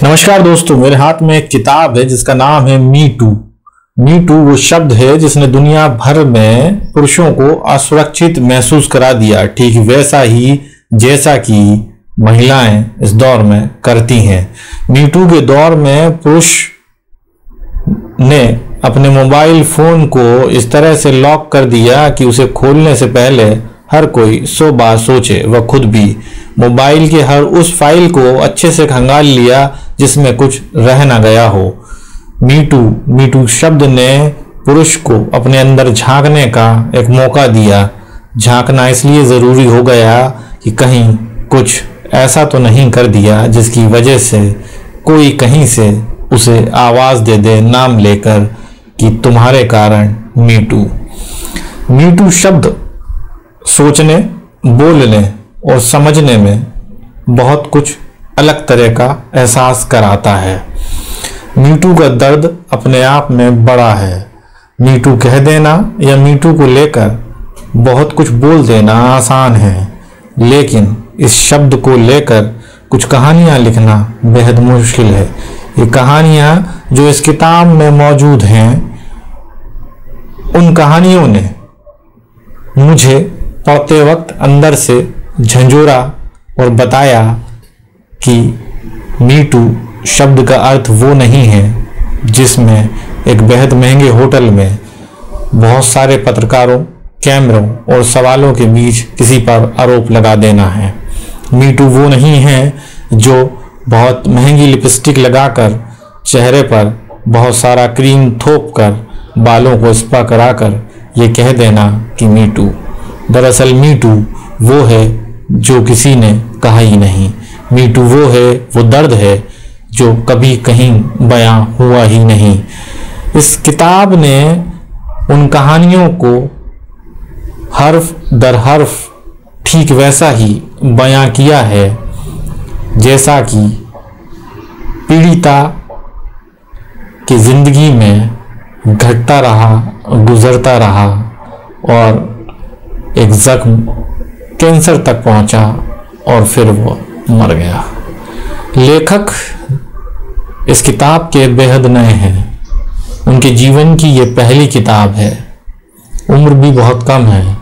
नमस्कार दोस्तों, मेरे हाथ में एक किताब है जिसका नाम है मी टू। मी टू वो शब्द है जिसने दुनिया भर में पुरुषों को असुरक्षित महसूस करा दिया, ठीक वैसा ही जैसा कि महिलाएं इस दौर में करती हैं। मी टू के दौर में पुरुष ने अपने मोबाइल फोन को इस तरह से लॉक कर दिया कि उसे खोलने से पहले हर कोई 100 बार सोचे। वह खुद भी मोबाइल के हर उस फाइल को अच्छे से खंगाल लिया जिसमें कुछ रह ना गया हो। मी टू शब्द ने पुरुष को अपने अंदर झांकने का एक मौका दिया। झांकना इसलिए ज़रूरी हो गया कि कहीं कुछ ऐसा तो नहीं कर दिया जिसकी वजह से कोई कहीं से उसे आवाज़ दे दे नाम लेकर कि तुम्हारे कारण मी टू। मी टू शब्द सोचने, बोलने और समझने में बहुत कुछ अलग तरह का एहसास कराता है। मी टू का दर्द अपने आप में बड़ा है। मी टू कह देना या मी टू को लेकर बहुत कुछ बोल देना आसान है, लेकिन इस शब्द को लेकर कुछ कहानियाँ लिखना बेहद मुश्किल है। ये कहानियाँ जो इस किताब में मौजूद हैं, उन कहानियों ने मुझे पढ़ते वक्त अंदर से झंझोरा और बताया कि मी टू शब्द का अर्थ वो नहीं है जिसमें एक बेहद महंगे होटल में बहुत सारे पत्रकारों, कैमरों और सवालों के बीच किसी पर आरोप लगा देना है। मी टू वो नहीं है जो बहुत महंगी लिपस्टिक लगाकर, चेहरे पर बहुत सारा क्रीम थोप कर, बालों को स्पा कराकर ये कह देना कि मी टू। दरअसल मी टू वो है जो किसी ने कहा ही नहीं। मी टू वो है, वो दर्द है जो कभी कहीं बयां हुआ ही नहीं। इस किताब ने उन कहानियों को हर्फ दर हर्फ ठीक वैसा ही बयां किया है जैसा कि पीड़िता की जिंदगी में घटता रहा, गुजरता रहा और एक जख्म कैंसर तक पहुंचा और फिर वो मर गया। लेखक इस किताब के बेहद नए हैं। उनके जीवन की ये पहली किताब है। उम्र भी बहुत कम है।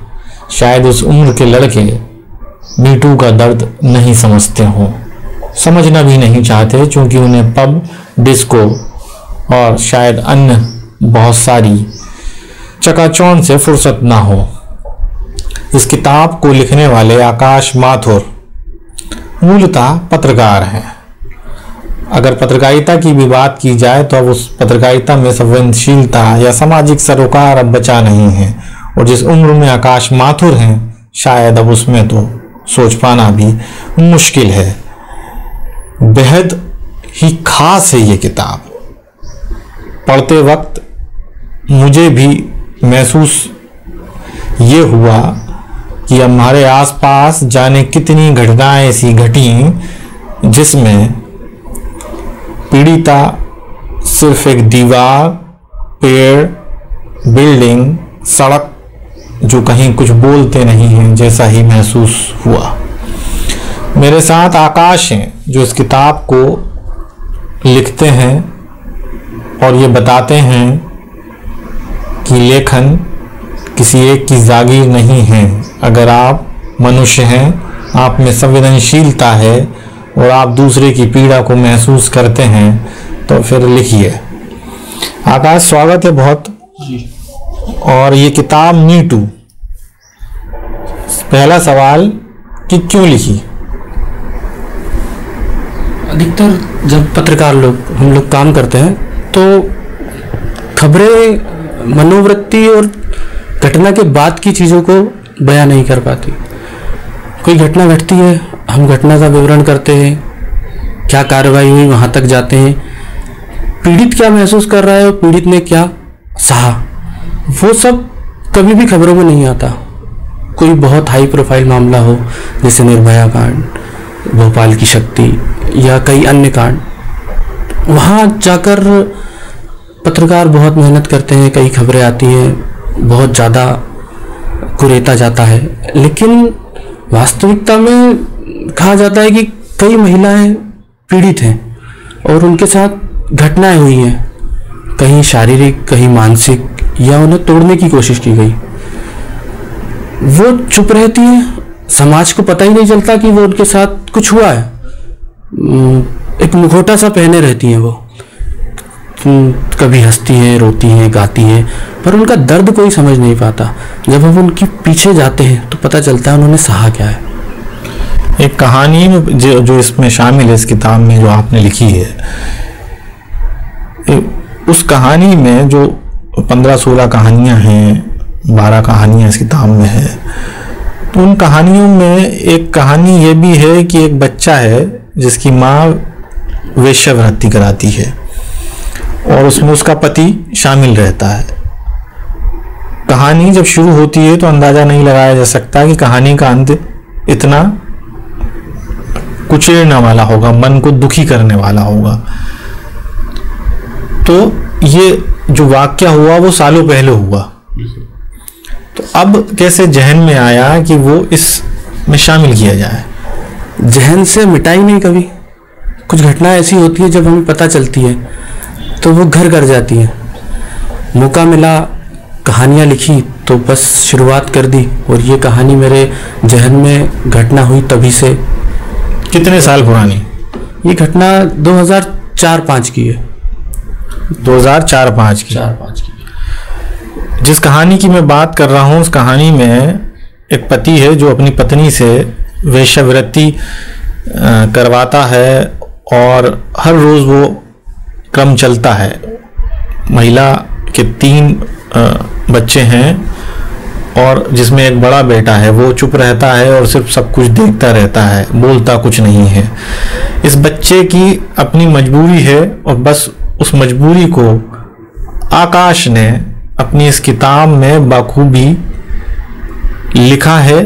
शायद उस उम्र के लड़के मी टू का दर्द नहीं समझते हों, समझना भी नहीं चाहते, क्योंकि उन्हें पब, डिस्को और शायद अन्य बहुत सारी चकाचौंध से फुर्सत ना हो। इस किताब को लिखने वाले आकाश माथुर मूलतः पत्रकार हैं। अगर पत्रकारिता की भी बात की जाए तो अब उस पत्रकारिता में संवेदनशीलता या सामाजिक सरोकार अब बचा नहीं है, और जिस उम्र में आकाश माथुर हैं शायद अब उसमें तो सोच पाना भी मुश्किल है। बेहद ही खास है ये किताब। पढ़ते वक्त मुझे भी महसूस ये हुआ कि हमारे आसपास जाने कितनी घटनाएं ऐसी घटी जिसमें पीड़िता सिर्फ एक दीवार, पेड़, बिल्डिंग, सड़क जो कहीं कुछ बोलते नहीं हैं जैसा ही महसूस हुआ। मेरे साथ आकाश हैं जो इस किताब को लिखते हैं और ये बताते हैं कि लेखन किसी एक की जागीर नहीं है। अगर आप मनुष्य हैं, आप में संवेदनशीलता है और आप दूसरे की पीड़ा को महसूस करते हैं तो फिर लिखिए। आकाश, स्वागत है बहुत जी। और ये किताब मी टू, पहला सवाल कि क्यों लिखी? अधिकतर जब पत्रकार लोग हम लोग काम करते हैं तो खबरें मनोवृत्ति और घटना के बाद की चीज़ों को बयां नहीं कर पाती। कोई घटना घटती है, हम घटना का विवरण करते हैं, क्या कार्रवाई हुई वहाँ तक जाते हैं, पीड़ित क्या महसूस कर रहा है और पीड़ित ने क्या सहा, वो सब कभी भी खबरों में नहीं आता। कोई बहुत हाई प्रोफाइल मामला हो जैसे निर्भया कांड, भोपाल की शक्ति या कई अन्य कांड, वहाँ जाकर पत्रकार बहुत मेहनत करते हैं, कई खबरें आती हैं, बहुत ज़्यादा कुरेदा जाता है, लेकिन वास्तविकता में कहा जाता है कि कई महिलाएं पीड़ित हैं और उनके साथ घटनाएं हुई हैं, कहीं शारीरिक कहीं मानसिक, या उन्हें तोड़ने की कोशिश की गई। वो चुप रहती है, समाज को पता ही नहीं चलता कि वो उनके साथ कुछ हुआ है। एक मुखौटा सा पहने रहती हैं वो, कभी हंसती हैं, रोती हैं, गाती हैं, पर उनका दर्द कोई समझ नहीं पाता। जब हम उनके पीछे जाते हैं तो पता चलता है उन्होंने सहा क्या है। एक कहानी में जो इसमें शामिल है, इस किताब में जो आपने लिखी है, उस कहानी में जो 15-16 कहानियां हैं, 12 कहानियां इस किताब में है, तो उन कहानियों में एक कहानी ये भी है कि एक बच्चा है जिसकी माँ वेश्यावृत्ति कराती है और उसमें उसका पति शामिल रहता है। कहानी जब शुरू होती है तो अंदाजा नहीं लगाया जा सकता कि कहानी का अंत इतना कुचेड़ने वाला होगा, मन को दुखी करने वाला होगा। तो ये जो वाक्या हुआ वो सालों पहले हुआ, तो अब कैसे जहन में आया कि वो इसमें शामिल किया जाए? जहन से मिटाई नहीं कभी। कुछ घटनाएं ऐसी होती है जब हमें पता चलती है तो वो घर कर जाती है। मौका मिला, कहानियाँ लिखी तो बस शुरुआत कर दी, और ये कहानी मेरे जहन में घटना हुई तभी से। कितने साल पुरानी? ये घटना 2004-05 की है। 2004-05 की। जिस कहानी की मैं बात कर रहा हूँ, उस कहानी में एक पति है जो अपनी पत्नी से वेश्यावृत्ति करवाता है और हर रोज वो क्रम चलता है। महिला के 3 बच्चे हैं और जिसमें एक बड़ा बेटा है, वो चुप रहता है और सिर्फ सब कुछ देखता रहता है, बोलता कुछ नहीं है। इस बच्चे की अपनी मजबूरी है और बस उस मजबूरी को आकाश ने अपनी इस किताब में बखूबी लिखा है,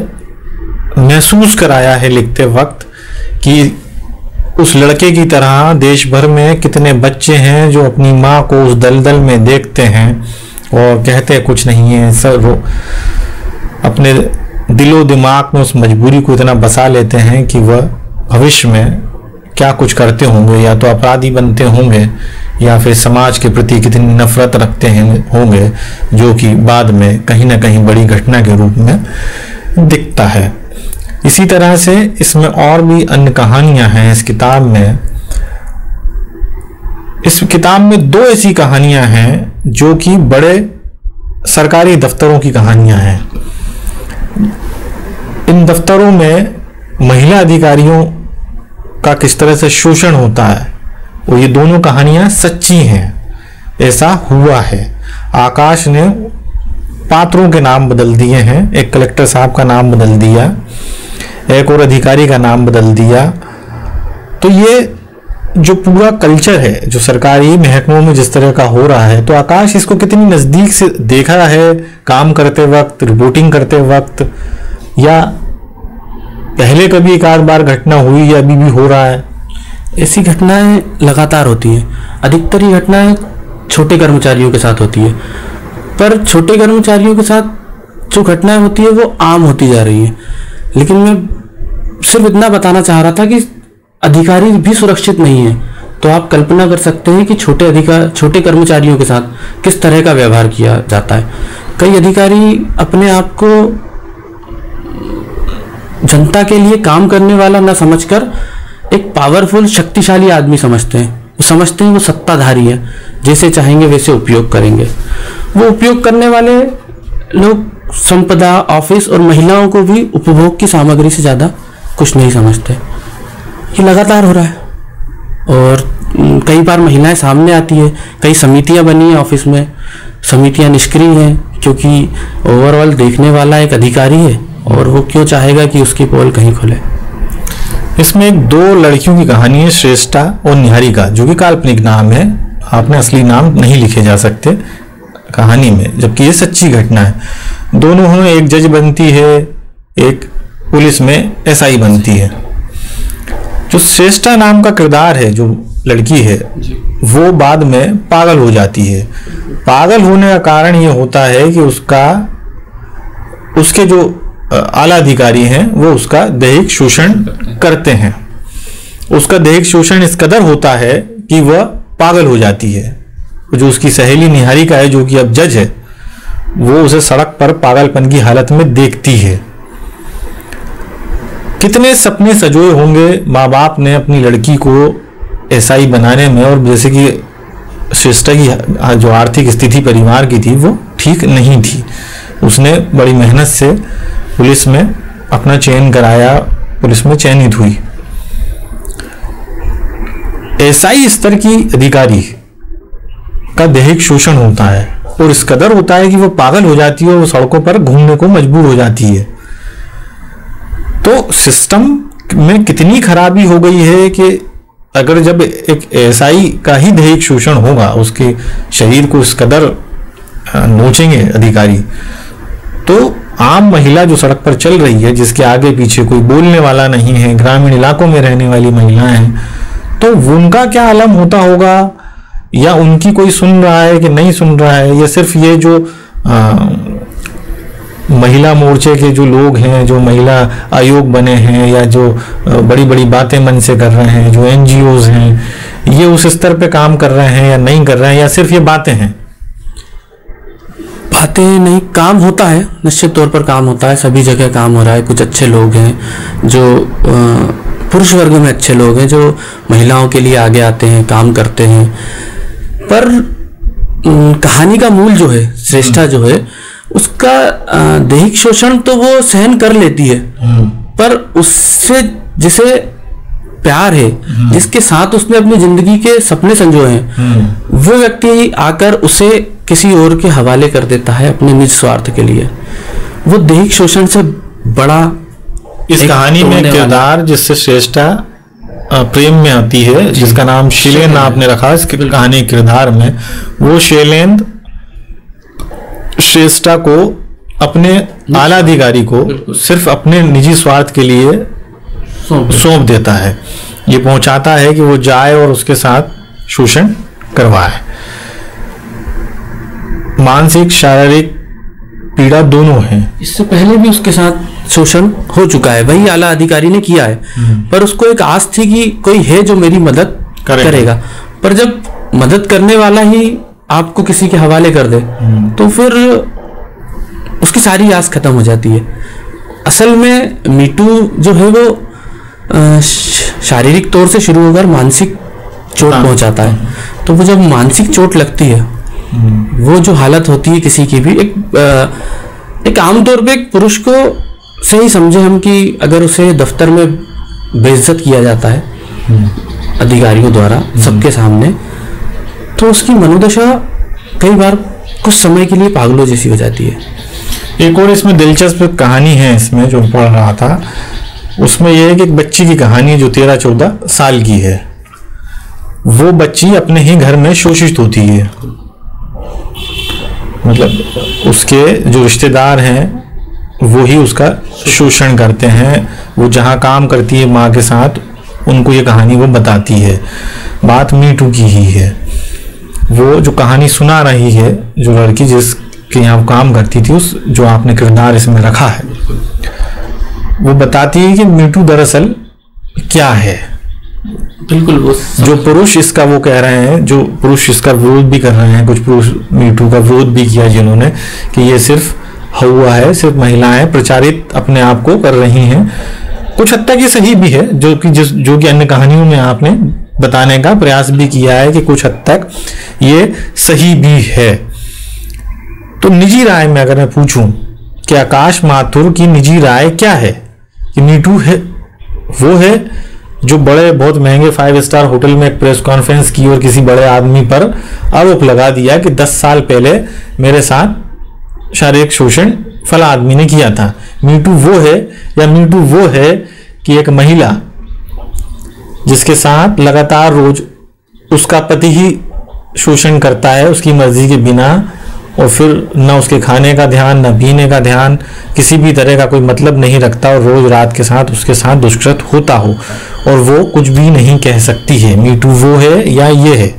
महसूस कराया है लिखते वक्त कि उस लड़के की तरह देश भर में कितने बच्चे हैं जो अपनी माँ को उस दलदल में देखते हैं और कहते कुछ नहीं है। सब वो अपने दिलो दिमाग में उस मजबूरी को इतना बसा लेते हैं कि वह भविष्य में क्या कुछ करते होंगे, या तो अपराधी बनते होंगे या फिर समाज के प्रति कितनी नफरत रखते होंगे, जो कि बाद में कहीं ना कहीं बड़ी घटना के रूप में दिखता है। इसी तरह से इसमें और भी अन्य कहानियां हैं इस किताब में। इस किताब में 2 ऐसी कहानियां हैं जो कि बड़े सरकारी दफ्तरों की कहानियां हैं। इन दफ्तरों में महिला अधिकारियों का किस तरह से शोषण होता है, और ये दोनों कहानियां सच्ची हैं, ऐसा हुआ है। आकाश ने पात्रों के नाम बदल दिए हैं, एक कलेक्टर साहब का नाम बदल दिया, एक और अधिकारी का नाम बदल दिया। तो ये जो पूरा कल्चर है जो सरकारी महकमों में जिस तरह का हो रहा है, तो आकाश इसको कितनी नज़दीक से देखा है काम करते वक्त, रिपोर्टिंग करते वक्त, या पहले कभी एक आध बार घटना हुई या अभी भी हो रहा है? ऐसी घटनाएं लगातार होती हैं। अधिकतर ये घटनाएं छोटे कर्मचारियों के साथ होती है, पर छोटे कर्मचारियों के साथ जो घटनाएं होती है वो आम होती जा रही है। लेकिन मैं सिर्फ इतना बताना चाह रहा था कि अधिकारी भी सुरक्षित नहीं है। तो आप कल्पना कर सकते हैं कि छोटे कर्मचारियों के साथ किस तरह का व्यवहार किया जाता है। कई अधिकारी अपने आप को जनता के लिए काम करने वाला न समझकर एक पावरफुल शक्तिशाली आदमी समझते हैं वो सत्ताधारी है, जैसे चाहेंगे वैसे उपयोग करेंगे। वो उपयोग करने वाले लोग संपदा, ऑफिस और महिलाओं को भी उपभोग की सामग्री से ज़्यादा कुछ नहीं समझते। ये लगातार हो रहा है और कई बार महिलाएं सामने आती है। कई समितियां बनी हैं ऑफिस में, समितियां निष्क्रिय हैं क्योंकि ओवरऑल देखने वाला एक अधिकारी है और वो क्यों चाहेगा कि उसकी पोल कहीं खुले। इसमें 2 लड़कियों की कहानी है, श्रेष्ठा और निहारिका, जो कि काल्पनिक नाम है, आपने असली नाम नहीं लिखे जा सकते कहानी में, जबकि ये सच्ची घटना है। दोनों में एक जज बनती है, एक पुलिस में एसआई बनती है। जो श्रेष्ठा नाम का किरदार है, जो लड़की है, वो बाद में पागल हो जाती है। पागल होने का कारण ये होता है कि उसके जो आला अधिकारी हैं वो उसका दैहिक शोषण करते हैं। उसका दैहिक शोषण इस कदर होता है कि वह पागल हो जाती है। जो उसकी सहेली निहारिका है, जो कि अब जज है, वो उसे सड़क पर पागलपन की हालत में देखती है। कितने सपने सजोए होंगे माँ बाप ने अपनी लड़की को एसआई बनाने में, और जैसे कि श्रेष्ठा की जो आर्थिक स्थिति परिवार की थी वो ठीक नहीं थी। उसने बड़ी मेहनत से पुलिस में अपना चयन कराया, पुलिस में चयनित हुई। एसआई स्तर की अधिकारी का दैहिक शोषण होता है, और इस कदर होता है कि वो पागल हो जाती है और वो सड़कों पर घूमने को मजबूर हो जाती है। तो सिस्टम में कितनी खराबी हो गई है कि अगर जब एक एसआई का ही दैहिक शोषण होगा, उसके शरीर को इस कदर नोचेंगे अधिकारी, तो आम महिला जो सड़क पर चल रही है, जिसके आगे पीछे कोई बोलने वाला नहीं है, ग्रामीण इलाकों में रहने वाली महिलाएं हैं, तो उनका क्या आलम होता होगा, या उनकी कोई सुन रहा है कि नहीं सुन रहा है, या सिर्फ ये जो महिला मोर्चे के जो लोग हैं, जो महिला आयोग बने हैं, या जो बड़ी बड़ी बातें मन से कर रहे हैं, जो एनजीओज हैं, ये उस स्तर पे काम कर रहे हैं या नहीं कर रहे हैं, या सिर्फ ये बातें हैं? बातें नहीं, काम होता है, निश्चित तौर पर काम होता है, सभी जगह काम हो रहा है। कुछ अच्छे लोग हैं जो पुरुष वर्ग में अच्छे लोग हैं जो महिलाओं के लिए आगे आते हैं, काम करते हैं, पर कहानी का मूल जो है, श्रेष्ठा जो है, उसका दैहिक शोषण तो वो सहन कर लेती है, पर उससे जिसे प्यार है, जिसके साथ उसने अपनी जिंदगी के सपने संजोए हैं, वो व्यक्ति आकर उसे किसी और के हवाले कर देता है अपने निज स्वार्थ के लिए। वो दैहिक शोषण से बड़ा इस कहानी में किरदार जिससे श्रेष्ठा प्रेम में आती है, जिसका नाम शैलेंद्र आपने रखा इस कहानी किरदार में, वो शैलेंद्र श्रेष्ठा को, अपने आला अधिकारी को, सिर्फ अपने निजी स्वार्थ के लिए सौंप देता है। ये पहुंचाता है कि वो जाए और उसके साथ शोषण करवाए। मानसिक शारीरिक पीड़ा दोनों है। इससे पहले भी उसके साथ शोषण हो चुका है, वही आला अधिकारी ने किया है, पर उसको एक आस थी कि कोई है जो मेरी मदद करेगा। पर जब मदद करने वाला ही आपको किसी के हवाले कर दे, तो फिर उसकी सारी आस खत्म हो जाती है। असल में मीटू जो है वो शारीरिक तौर से शुरू होकर मानसिक चोट पहुंचाता है। तो वो जब मानसिक चोट लगती है, वो जो हालत होती है किसी की भी, एक आमतौर पे एक पुरुष को सही समझे हम कि अगर उसे दफ्तर में बेइज्जत किया जाता है अधिकारियों द्वारा सबके सामने, तो उसकी मनोदशा कई बार कुछ समय के लिए पागलों जैसी हो जाती है। एक और इसमें दिलचस्प कहानी है, इसमें जो पढ़ रहा था उसमें यह है कि एक बच्ची की कहानी जो 13-14 साल की है। वो बच्ची अपने ही घर में शोषित होती है, मतलब उसके जो रिश्तेदार हैं वो ही उसका शोषण करते हैं। वो जहाँ काम करती है माँ के साथ, उनको ये कहानी वो बताती है। बात मीटू की ही है। वो जो कहानी सुना रही है, जो लड़की जिसके यहाँ काम करती थी, उस जो आपने किरदार इसमें रखा है, वो बताती है कि मीटू दरअसल क्या है। बिल्कुल, वो जो पुरुष इसका वो कह रहे हैं, जो पुरुष इसका विरोध भी कर रहे हैं, कुछ पुरुष मीटू का विरोध भी किया जिन्होंने, कि ये सिर्फ हुआ है, सिर्फ महिलाएं प्रचारित अपने आप को कर रही हैं। कुछ हद तक ये सही भी है, जो कि अन्य कहानियों में आपने बताने का प्रयास भी किया है कि कुछ हद तक ये सही भी है। तो निजी राय में अगर मैं पूछूं कि आकाश माथुर की निजी राय क्या है कि मीटू है वो है जो बड़े बहुत महंगे 5 स्टार होटल में एक प्रेस कॉन्फ्रेंस की और किसी बड़े आदमी पर आरोप लगा दिया कि 10 साल पहले मेरे साथ शारीरिक शोषण फला आदमी ने किया था। मीटू वो है, या मीटू वो है कि एक महिला जिसके साथ लगातार रोज उसका पति ही शोषण करता है उसकी मर्जी के बिना, और फिर न उसके खाने का ध्यान, न पीने का ध्यान, किसी भी तरह का कोई मतलब नहीं रखता, और रोज रात के साथ उसके साथ दुष्कृत होता हो और वो कुछ भी नहीं कह सकती है। मीटू वो है या ये है?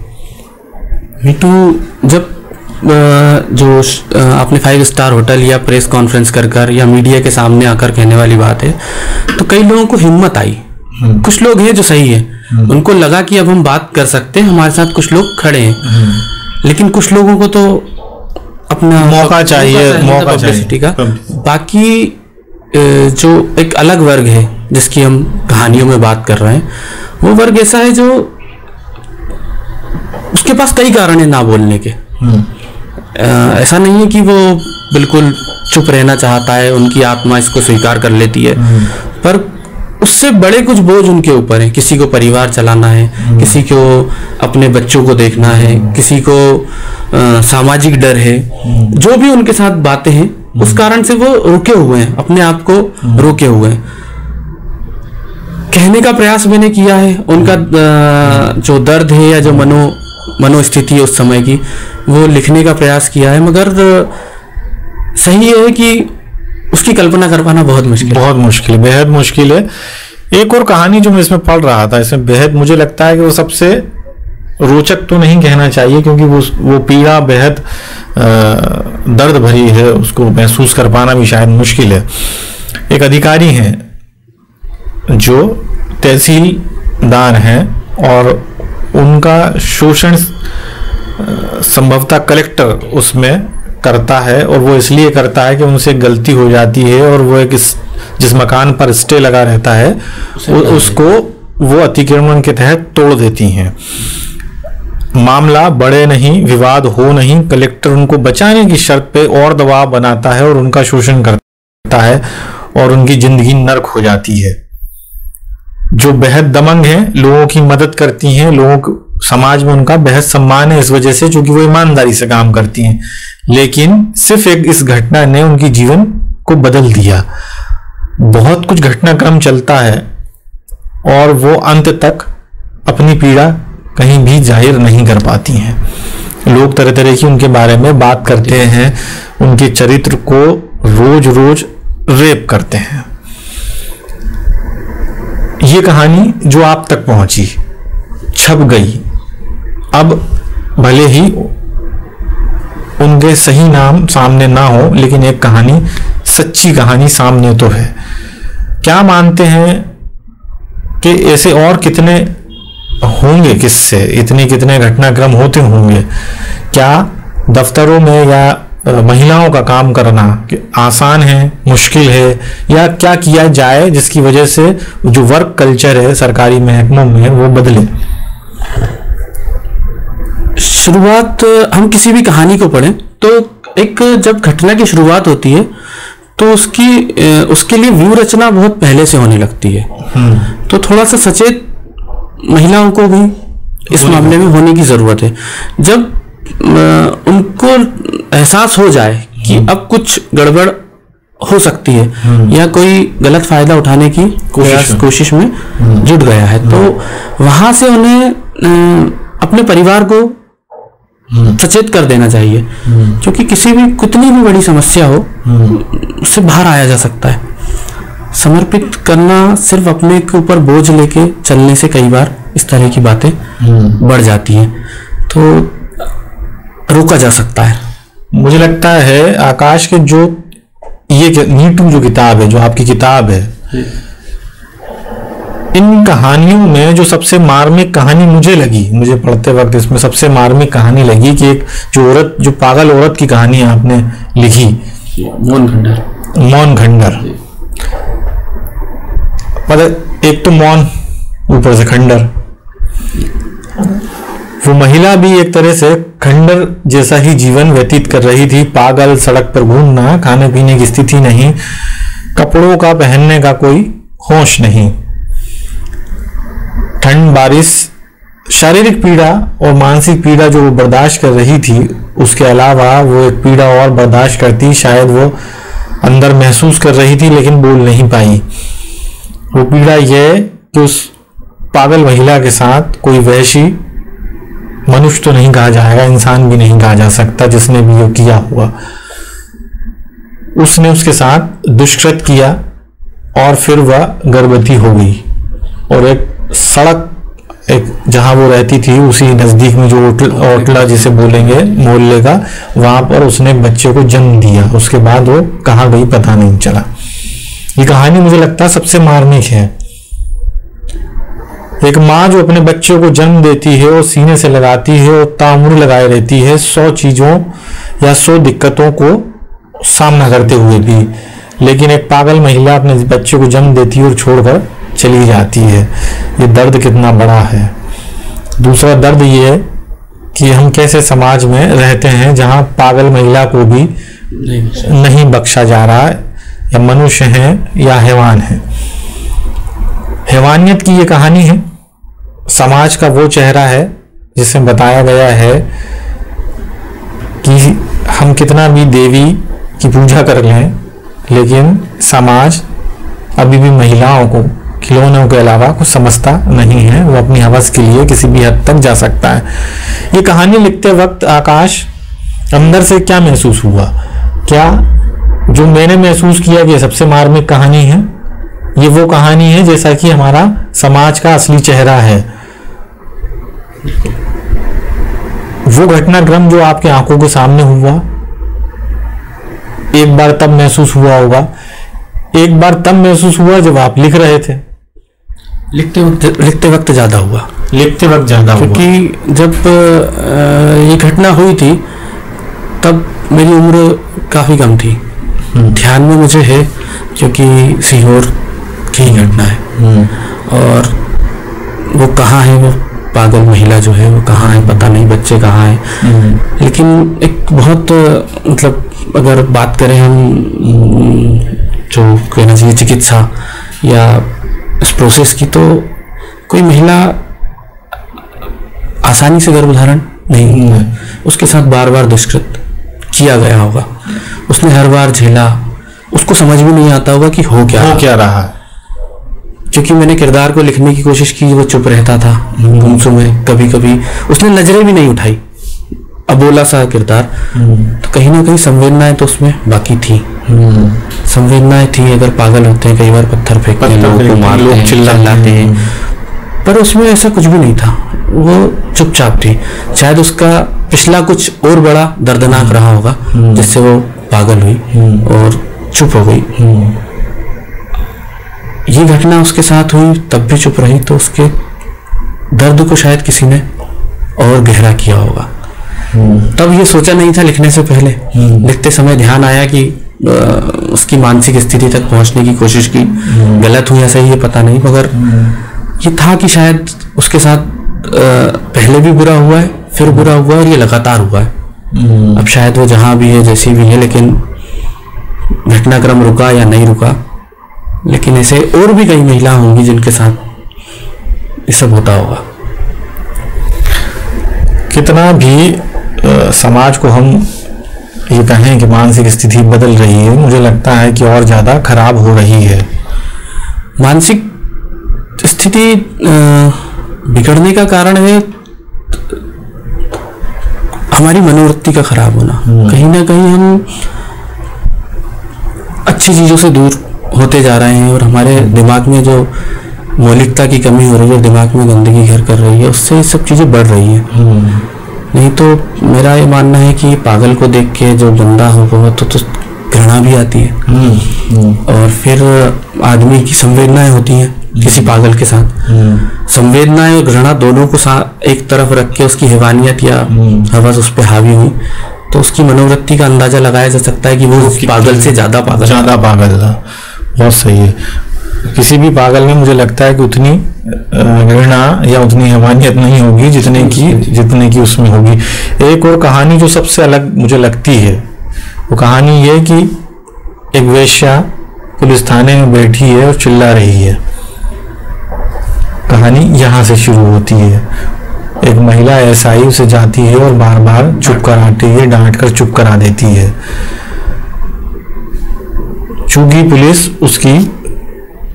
मीटू जब जो आपने 5 स्टार होटल या प्रेस कॉन्फ्रेंस कर या मीडिया के सामने आकर कहने वाली बात है, तो कई लोगों को हिम्मत आई। कुछ लोग हैं जो सही है, उनको लगा कि अब हम बात कर सकते हैं, हमारे साथ कुछ लोग खड़े हैं। लेकिन कुछ लोगों को तो अपना मौका चाहिए पब्लिसिटी का। बाकी जो एक अलग वर्ग है जिसकी हम कहानियों में बात कर रहे हैं, वो वर्ग ऐसा है जो उसके पास कई कारण है ना बोलने के। ऐसा नहीं है कि वो बिल्कुल चुप रहना चाहता है, उनकी आत्मा इसको स्वीकार कर लेती है, पर उससे बड़े कुछ बोझ उनके ऊपर है। किसी को परिवार चलाना है, किसी को अपने बच्चों को देखना है, किसी को सामाजिक डर है, जो भी उनके साथ बातें हैं उस कारण से वो रुके हुए हैं, अपने आप को रोके हुए हैं। कहने का प्रयास मैंने किया है, उनका जो दर्द है या जो मनोस्थिति है उस समय की, वो लिखने का प्रयास किया है, मगर सही है कि उसकी कल्पना कर पाना बहुत मुश्किल, बेहद मुश्किल है। एक और कहानी जो मैं इसमें पढ़ रहा था, इसमें बेहद मुझे लगता है कि वो सबसे रोचक तो नहीं कहना चाहिए, क्योंकि वो पीड़ा बेहद दर्द भरी है, उसको महसूस कर पाना भी शायद मुश्किल है। एक अधिकारी हैं जो तहसीलदार हैं और उनका शोषण संभवतः कलेक्टर उसमें करता है, और वो इसलिए करता है कि उनसे गलती हो जाती है और वो एक जिस मकान पर स्टे लगा रहता है उसको वो अतिक्रमण के तहत तोड़ देती हैं। मामला बढ़े नहीं, विवाद हो नहीं, कलेक्टर उनको बचाने की शर्त पे और दबाव बनाता है और उनका शोषण करता है और उनकी जिंदगी नर्क हो जाती है। जो बेहद दमंग हैं, लोगों की मदद करती हैं, लोगों को समाज में उनका बेहद सम्मान है इस वजह से, क्योंकि वो ईमानदारी से काम करती हैं। लेकिन सिर्फ एक इस घटना ने उनकी जीवन को बदल दिया। बहुत कुछ घटनाक्रम चलता है और वो अंत तक अपनी पीड़ा कहीं भी जाहिर नहीं कर पाती हैं। लोग तरह तरह की उनके बारे में बात करते हैं, उनके चरित्र को रोज रोज रेप करते हैं। ये कहानी जो आप तक पहुंची, छप गई, अब भले ही उनके सही नाम सामने ना हो, लेकिन एक कहानी, सच्ची कहानी सामने तो है। क्या मानते हैं कि ऐसे और कितने होंगे, किससे इतने कितने घटनाक्रम होते होंगे? क्या दफ्तरों में या महिलाओं का काम करना आसान है, मुश्किल है, या क्या किया जाए जिसकी वजह से जो वर्क कल्चर है सरकारी महकमों में वो बदले? शुरुआत, हम किसी भी कहानी को पढ़ें तो एक जब घटना की शुरुआत होती है तो उसके लिए व्यू रचना बहुत पहले से होने लगती है। तो थोड़ा सा सचेत महिलाओं को भी इस मामले में होने की जरूरत है। जब उनको एहसास हो जाए कि अब कुछ गड़बड़ हो सकती है या कोई गलत फायदा उठाने की कोशिश में जुट गया है, तो वहां से उन्हें अपने परिवार को सचेत कर देना चाहिए, क्योंकि किसी भी कितनी भी बड़ी समस्या हो उससे बाहर आया जा सकता है। समर्पित करना, सिर्फ अपने के ऊपर बोझ लेके चलने से कई बार इस तरह की बातें बढ़ जाती हैं, तो रोका जा सकता है। मुझे लगता है आकाश के जो ये मीटू जो किताब है, जो आपकी किताब है, इन कहानियों में जो सबसे मार्मिक कहानी मुझे पढ़ते वक्त इसमें सबसे मार्मिक कहानी लगी कि एक जो पागल औरत की कहानी आपने लिखी, मौन खंडर। मतलब एक तो मौन, ऊपर से खंडर। वो महिला भी एक तरह से खंडर जैसा ही जीवन व्यतीत कर रही थी। पागल, सड़क पर घूमना, खाने पीने की स्थिति नहीं, कपड़ों का पहनने का कोई होश नहीं, ठंड, बारिश, शारीरिक पीड़ा और मानसिक पीड़ा जो वो बर्दाश्त कर रही थी, उसके अलावा वो एक पीड़ा और बर्दाश्त करती, शायद वो अंदर महसूस कर रही थी लेकिन बोल नहीं पाई। वो पीड़ा यह कि उस पागल महिला के साथ कोई वैसी मनुष्य तो नहीं कहा जाएगा, इंसान भी नहीं कहा जा सकता, जिसने भी ये किया हुआ, उसने उसके साथ दुष्कृत किया और फिर वह गर्भवती हो गई। और एक सड़क, एक जहां वो रहती थी उसी नजदीक में जो ओटला जिसे बोलेंगे मोहल्ले का, वहां पर उसने बच्चे को जन्म दिया। उसके बाद वो कहाँ गई पता नहीं चला। ये कहानी मुझे लगता है सबसे मार्मिक है। एक माँ जो अपने बच्चे को जन्म देती है और सीने से लगाती है और तामुर लगाए रहती है 100 चीज़ों या 100 दिक्कतों को सामना करते हुए भी, लेकिन एक पागल महिला अपने बच्चे को जन्म देती है और छोड़कर चली जाती है। ये दर्द कितना बड़ा है। दूसरा दर्द ये है कि हम कैसे समाज में रहते हैं जहाँ पागल महिला को भी नहीं बख्शा जा रहा है, या मनुष्य है या हैवान है। हैवानियत की ये कहानी है। समाज का वो चेहरा है जिसमें बताया गया है कि हम कितना भी देवी की पूजा कर लें, लेकिन समाज अभी भी महिलाओं को खिलौनों के अलावा कुछ समझता नहीं है। वो अपनी हवस के लिए किसी भी हद तक जा सकता है। ये कहानी लिखते वक्त आकाश अंदर से क्या महसूस हुआ? क्या जो मैंने महसूस किया कि सबसे मार्मिक कहानी है, ये वो कहानी है जैसा कि हमारा समाज का असली चेहरा है। वो घटनाक्रम जो आपके आंखों के सामने हुआ, एक बार तब महसूस हुआ होगा, एक बार तब महसूस हुआ जब आप लिख रहे थे। लिखते वक्त ज्यादा हुआ। लिखते वक्त ज्यादा हुआ क्योंकि जब ये घटना हुई थी तब मेरी उम्र काफी कम थी। ध्यान में मुझे है क्योंकि सीहोर की घटना है, और वो कहाँ है, वो पागल महिला जो है वो कहाँ है पता नहीं, बच्चे कहाँ हैं। लेकिन एक बहुत मतलब अगर बात करें हम जो कहना चाहिए चिकित्सा या इस प्रोसेस की, तो कोई महिला आसानी से गर्भधारण नहीं, उसके साथ बार बार दुष्कृत किया गया होगा, उसने हर बार झेला, उसको समझ भी नहीं आता होगा कि हो क्या रहा है। क्योंकि मैंने किरदार को लिखने की कोशिश की, वो चुप रहता था गुमसुम में, कभी कभी उसने नजरें भी नहीं उठाई, अबोला सा किरदार। तो कहीं ना कहीं संवेदनाएं तो उसमें बाकी थी। संवेदनाएं थी। अगर पागल होते हैं कई बार पत्थर फेंकते हैं, लोगों को मारते हैं, चिल्लाते हैं, पर उसमें ऐसा कुछ भी नहीं था। वो चुपचाप थी। शायद उसका पिछला कुछ और बड़ा दर्दनाक रहा होगा जिससे वो पागल हुई और चुप हो गई। ये घटना उसके साथ हुई तब भी चुप रही, तो उसके दर्द को शायद किसी ने और गहरा किया होगा। तब ये सोचा नहीं था लिखने से पहले। लिखते समय ध्यान आया कि उसकी मानसिक स्थिति तक पहुंचने की कोशिश की, गलत हुई या सही ये पता नहीं, मगर ये था कि शायद उसके साथ पहले भी बुरा हुआ है, फिर बुरा हुआ है और ये लगातार हुआ है। अब शायद वो जहां भी है, जैसी भी है, लेकिन घटनाक्रम रुका या नहीं रुका, लेकिन ऐसे और भी कई महिला होंगी जिनके साथ ये सब होता होगा। कितना भी समाज को हम ये कहें कि मानसिक स्थिति बदल रही है, मुझे लगता है कि और ज्यादा खराब हो रही है। मानसिक स्थिति बिगड़ने का कारण है हमारी मनोवृत्ति का खराब होना। कहीं ना कहीं हम अच्छी चीजों से दूर होते जा रहे हैं और हमारे दिमाग में जो मौलिकता की कमी हो रही है, दिमाग में गंदगी घर कर रही है, उससे ये सब चीजें बढ़ रही हैं। नहीं तो मेरा ये मानना है कि पागल को देख के जो गंदा हो तो घृणा भी आती है। और फिर आदमी की संवेदनाएं होती हैं किसी पागल के साथ। संवेदनाएं और घृणा दोनों को एक तरफ रख के उसकी हैवानियत या हवस उस पर हावी हुई, तो उसकी मनोवृत्ति का अंदाजा लगाया जा सकता है कि वो पागल से ज्यादा पागल था। बहुत सही है। किसी भी पागल में मुझे लगता है कि उतनी घृणा या उतनी हैवानियत नहीं होगी जितने की उसमें होगी। एक और कहानी जो सबसे अलग मुझे लगती है, वो कहानी ये कि एक वेश्या पुलिस थाने में बैठी है और चिल्ला रही है। कहानी यहाँ से शुरू होती है। एक महिला एसआई उसे जाती है और बार बार चुप कराती है, डांट कर चुप करा देती है। चूंकि पुलिस उसकी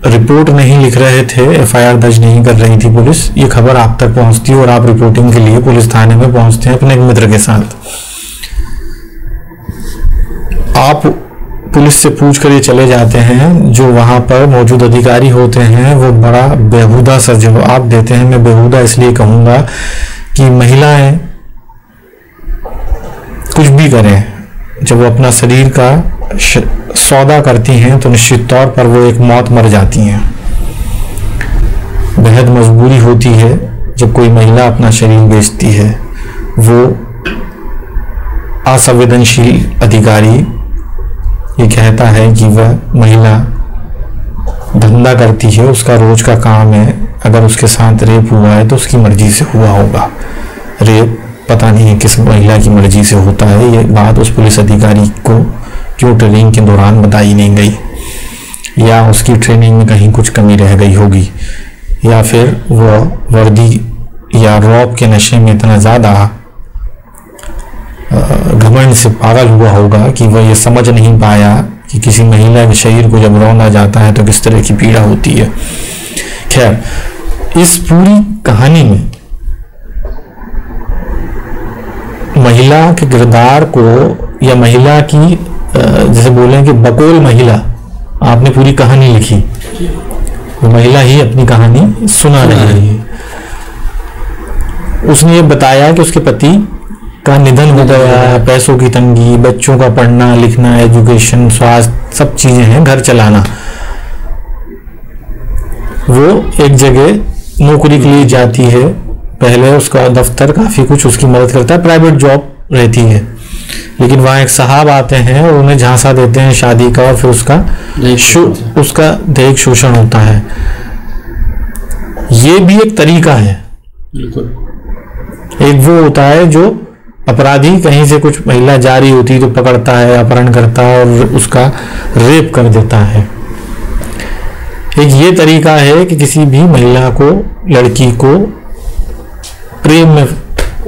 रिपोर्ट नहीं लिख रहे थे, एफआईआर दर्ज नहीं कर रही थी पुलिस, ये खबर आप तक पहुंचती है और आप रिपोर्टिंग के लिए पुलिस थाने में पहुंचते हैं अपने एक मित्र के साथ। आप पुलिस से पूछ कर ये चले जाते हैं। जो वहां पर मौजूद अधिकारी होते हैं वो बड़ा बेहुदा सा जवाब देते हैं। मैं बेहुदा इसलिए कहूंगा कि महिलाएं कुछ भी करें, जब वो अपना शरीर का सौदा करती हैं तो निश्चित तौर पर वो एक मौत मर जाती हैं। बेहद मजबूरी होती है जब कोई महिला अपना शरीर बेचती है। वो असंवेदनशील अधिकारी ये कहता है कि वह महिला धंधा करती है, उसका रोज का काम है, अगर उसके साथ रेप हुआ है तो उसकी मर्जी से हुआ होगा। रेप पता नहीं किस महिला की मर्जी से होता है। ये बात उस पुलिस अधिकारी को क्यों ट्रेनिंग के दौरान बताई नहीं गई, या उसकी ट्रेनिंग में कहीं कुछ कमी रह गई होगी, या फिर वह वर्दी या रौब के नशे में इतना ज़्यादा घमंड से पागल हुआ होगा कि वह ये समझ नहीं पाया कि किसी महिला के शरीर को जब रौंदा जाता है तो किस तरह की पीड़ा होती है। खैर, इस पूरी कहानी में महिला के किरदार को, या महिला की जैसे बोलें कि बकौल महिला आपने पूरी कहानी लिखी, वो महिला ही अपनी कहानी सुना रही है। उसने ये बताया कि उसके पति का निधन हो गया, पैसों की तंगी, बच्चों का पढ़ना लिखना, एजुकेशन, स्वास्थ्य, सब चीजें हैं, घर चलाना। वो एक जगह नौकरी के लिए जाती है, पहले उसका दफ्तर काफी कुछ उसकी मदद करता है, प्राइवेट जॉब रहती है, लेकिन वहाँ एक साहब आते हैं और उन्हें झांसा देते हैं शादी का, और फिर उसका दैहिक शोषण होता है। ये भी एक तरीका है। एक वो होता है जो अपराधी कहीं से कुछ महिला जा रही होती तो पकड़ता है, अपहरण करता है और उसका रेप कर देता है। एक ये तरीका है कि किसी भी महिला को, लड़की को प्रेम में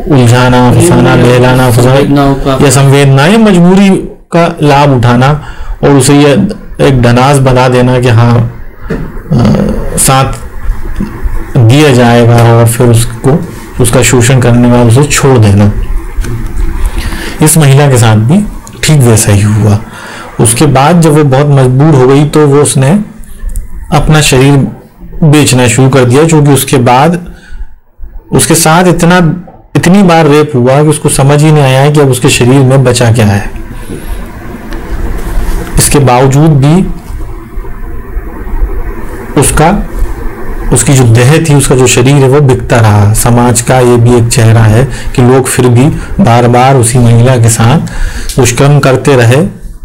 उलझाना, फंसाना, बहलाना, फंसाना, या संवेदना या मजबूरी का लाभ उठाना और उसे ये एक ढनास बना देना कि हाँ साथ दिया जाएगा, और फिर उसको, उसका शोषण करने वाला उसे छोड़ देना। इस महिला के साथ भी ठीक वैसा ही हुआ। उसके बाद जब वो बहुत मजबूर हो गई तो वो उसने अपना शरीर बेचना शुरू कर दिया, क्योंकि उसके बाद उसके साथ इतनी बार रेप हुआ कि उसको समझ ही नहीं आया कि अब उसके शरीर में बचा क्या है। इसके बावजूद भी उसकी जो देह थी, उसका जो शरीर है वो बिकता रहा। समाज का ये भी एक चेहरा है कि लोग फिर भी बार बार उसी महिला के साथ दुष्कर्म करते रहे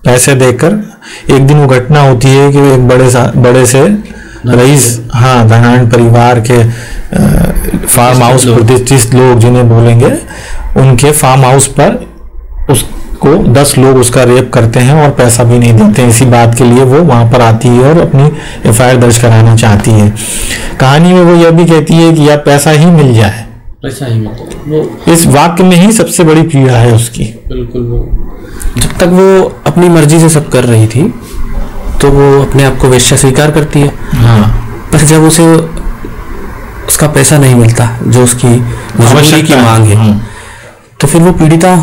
पैसे देकर। एक दिन वो घटना होती है कि एक बड़े से रईस, हाँ, धनाढ्य परिवार के फार्म हाउस, प्रतिष्ठित लोग जिन्हें बोलेंगे, उनके फार्म हाउस पर उसको 10 लोग उसका रेप करते हैं और पैसा भी नहीं देते हैं। इसी बात के लिए वो वहां पर आती है और अपनी एफआईआर दर्ज कराना चाहती है। कहानी में वो यह भी कहती है कि या पैसा ही मिल जाए, पैसा ही मिल जाए। वो इस वाक्य में ही सबसे बड़ी पीड़ा है उसकी। बिल्कुल, वो जब तक वो अपनी मर्जी से सब कर रही थी तो वो अपने आप को वेश्या स्वीकार करती है। हाँ, पर जब उसे उसका पैसा नहीं मिलता जो उसकी मजबूरी की मांग है, तो फिर वो पीड़िता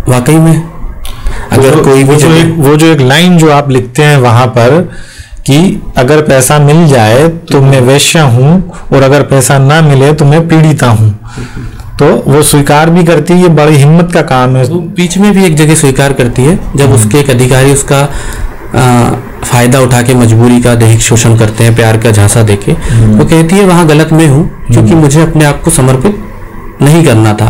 वाकई में, अगर कोई भी वो जो एक लाइन जो आप लिखते हैं वहां पर कि अगर पैसा मिल जाए तो मैं वेश्या हूं, और अगर पैसा ना मिले तो मैं पीड़िता हूं, तो वो स्वीकार भी करती है। ये बड़ी हिम्मत का काम है। तो बीच में भी एक जगह स्वीकार करती है जब उसके एक अधिकारी उसका फायदा उठा के मजबूरी का दैहिक शोषण करते हैं, प्यार का झांसा देके। वो कहती है वहां गलत मैं हूँ क्योंकि मुझे अपने आप को समर्पित नहीं करना था।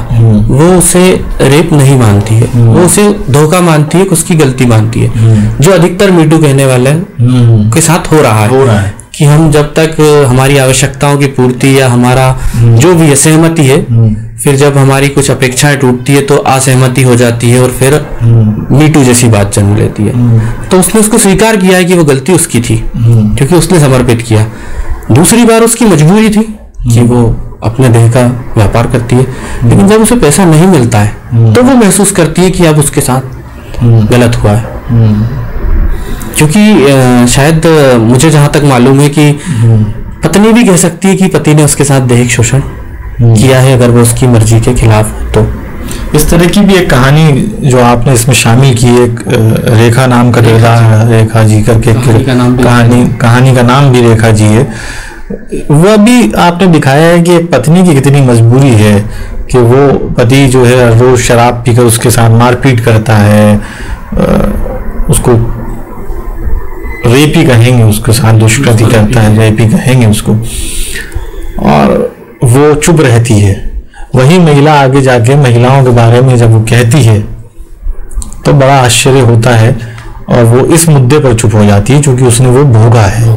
वो उसे रेप नहीं मानती है, वो उसे धोखा मानती है, उसकी गलती मानती है, जो अधिकतर मीटू कहने वाले के साथ हो रहा है कि हम जब तक हमारी आवश्यकताओं की पूर्ति या हमारा जो भी असहमति है, फिर जब हमारी कुछ अपेक्षाएं टूटती है तो असहमति हो जाती है और फिर मीटू जैसी बात जन्म लेती है। तो उसने उसको स्वीकार किया है कि वो गलती उसकी थी क्योंकि उसने समर्पित किया। दूसरी बार उसकी मजबूरी थी कि वो अपने देह का व्यापार करती है, लेकिन जब उसे पैसा नहीं मिलता है तो वो महसूस करती है कि अब उसके साथ गलत हुआ है। क्योंकि शायद मुझे जहां तक मालूम है कि पत्नी भी कह सकती है कि पति ने उसके साथ दैहिक शोषण किया है अगर वो उसकी मर्जी के खिलाफ। तो इस तरह की भी एक कहानी जो आपने इसमें शामिल की, एक रेखा नाम का किरदार, रेखा जी करके कहानी का नाम भी रेखा जी है। वह भी आपने दिखाया है कि एक पत्नी की कितनी मजबूरी है कि वो पति जो है रोज शराब पीकर उसके साथ मारपीट करता है, उसको रेप ही कहेंगे उसके साथ, दुष्कृति करता है, रेप ही कहेंगे उसको, और वो चुप रहती है। वही महिला आगे जाके महिलाओं के बारे में जब वो कहती है तो बड़ा आश्चर्य होता है, और वो इस मुद्दे पर चुप हो जाती है क्योंकि उसने वो भोगा है।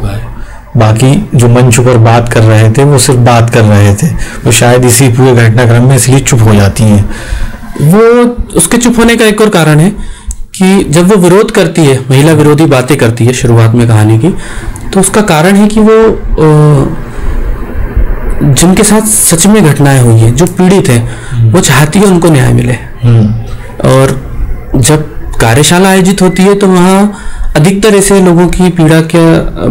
बाकी जो मंच पर बात कर रहे थे वो सिर्फ बात कर रहे थे, वो शायद इसी पूरे घटनाक्रम में इसलिए चुप हो जाती हैं। वो उसके चुप होने का एक और कारण है कि जब वो विरोध करती है, महिला विरोधी बातें करती है शुरुआत में कहानी की, तो उसका कारण है कि वो जिनके साथ सच में घटनाएं हुई है, जो पीड़ित है, वो चाहती है उनको न्याय मिले। और जब कार्यशाला आयोजित होती है तो वहाँ अधिकतर ऐसे लोगों की पीड़ा की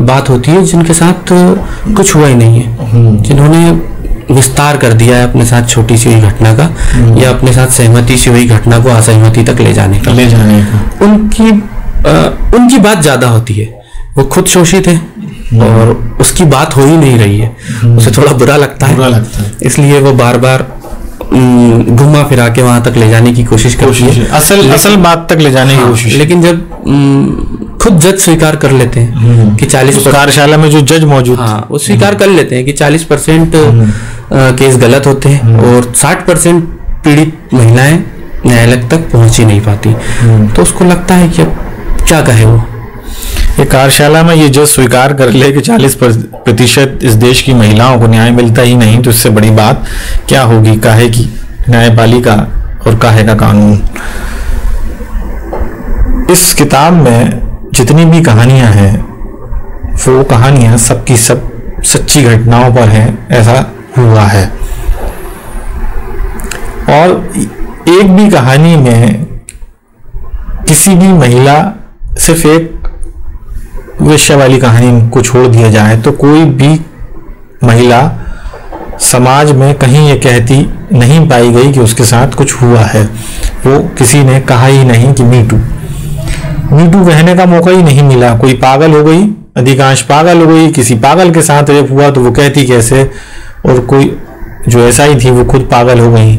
बात होती है जिनके साथ कुछ हुआ ही नहीं है, जिन्होंने विस्तार कर दिया है अपने साथ छोटी सी हुई घटना का, या अपने साथ सहमति से हुई घटना को असहमति तक ले जाने का। उनकी बात ज्यादा होती है। वो खुद शोषित है और उसकी बात हो ही नहीं रही है, उसे थोड़ा बुरा लगता है, इसलिए वो बार बार घुमा फिरा के वहां तक ले जाने की कोशिश करती है, असल बात तक ले जाने की कोशिश। लेकिन जब खुद जज स्वीकार कर लेते हैं कि 40% कार्यशाला में जो जज मौजूद, हाँ, वो स्वीकार कर लेते हैं कि 40% केस गलत होते हैं और 60% पीड़ित महिलाएं न्यायालय तक पहुंच ही नहीं पाती, तो उसको लगता है कि अब क्या कहे वो। एक कार्यशाला में ये जज स्वीकार कर ले कि 40% इस देश की महिलाओं को न्याय मिलता ही नहीं, तो इससे बड़ी बात क्या होगी, काहे की न्यायपालिका और काहे का कानून। इस किताब में जितनी भी कहानियां हैं वो कहानियां सबकी सब सच्ची घटनाओं पर हैं, ऐसा हुआ है। और एक भी कहानी में किसी भी महिला, सिर्फ एक वेश्या वाली कहानी को छोड़ दिया जाए तो कोई भी महिला समाज में कहीं ये कहती नहीं पाई गई कि उसके साथ कुछ हुआ है। वो किसी ने कहा ही नहीं कि मीटू कहने का मौका ही नहीं मिला। कोई पागल हो गई, अधिकांश पागल हो गई, किसी पागल के साथ रेप हुआ तो वो कहती कैसे, और कोई जो ऐसा ही थी वो खुद पागल हो गई।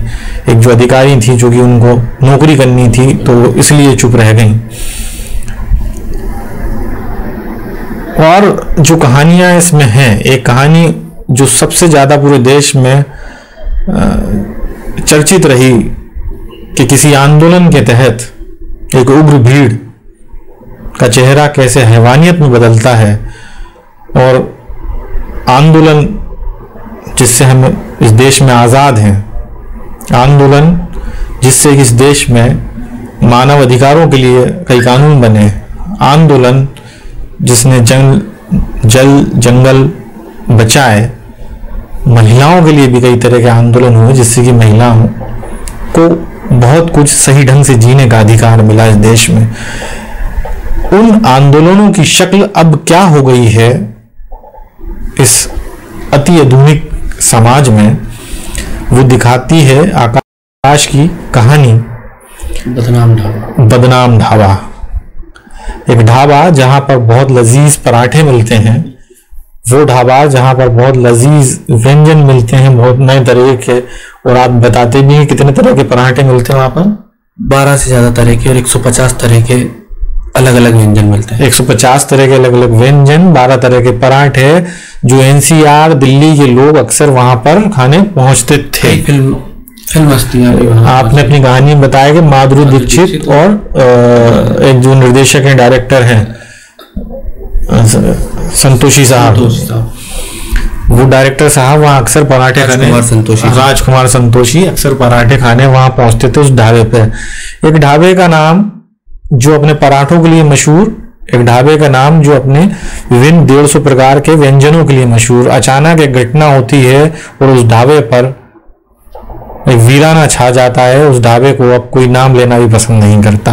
एक जो अधिकारी थी जो कि उनको नौकरी करनी थी तो इसलिए चुप रह गई। और जो कहानियां इसमें हैं, एक कहानी जो सबसे ज्यादा पूरे देश में चर्चित रही कि किसी आंदोलन के तहत एक उग्र भीड़ का चेहरा कैसे हैवानियत में बदलता है, और आंदोलन जिससे हम इस देश में आज़ाद हैं, आंदोलन जिससे इस देश में मानव अधिकारों के लिए कई कानून बने, आंदोलन जिसने जल जंगल बचाए, महिलाओं के लिए भी कई तरह के आंदोलन हुए जिससे कि महिलाओं को बहुत कुछ सही ढंग से जीने का अधिकार मिला इस देश में। उन आंदोलनों की शक्ल अब क्या हो गई है इस अति आधुनिक समाज में, वो दिखाती है आकाश की कहानी बदनाम ढाबा। एक ढाबा जहां पर बहुत लजीज पराठे मिलते हैं, वो ढाबा जहां पर बहुत लजीज व्यंजन मिलते हैं, बहुत नए तरह के, और आप बताते भी हैं कितने तरह के पराठे मिलते हैं वहां पर। 12 से ज्यादा तरह के और 150 तरह के अलग अलग व्यंजन मिलते हैं। 150 तरह के अलग अलग व्यंजन, 12 तरह के पराठे, जो एनसीआर दिल्ली के लोग अक्सर वहां पर खाने पहुंचते थे। फिल्म हस्तियां भी वहां। आपने अपनी कहानी में बताया कि माधुरी दीक्षित और एक जो निर्देशक हैं, डायरेक्टर हैं, संतोषी साहब, वो डायरेक्टर साहब वहाँ अक्सर पराठे खाने, राजकुमार संतोषी अक्सर पराठे खाने वहां पहुंचते थे उस ढाबे पे। एक ढाबे का नाम जो अपने पराठों के लिए मशहूर, एक ढाबे का नाम जो अपने विभिन्न 150 प्रकार के व्यंजनों के लिए मशहूर। अचानक एक घटना होती है और उस ढाबे पर एक वीराना छा जाता है। उस ढाबे को अब कोई नाम लेना भी पसंद नहीं करता।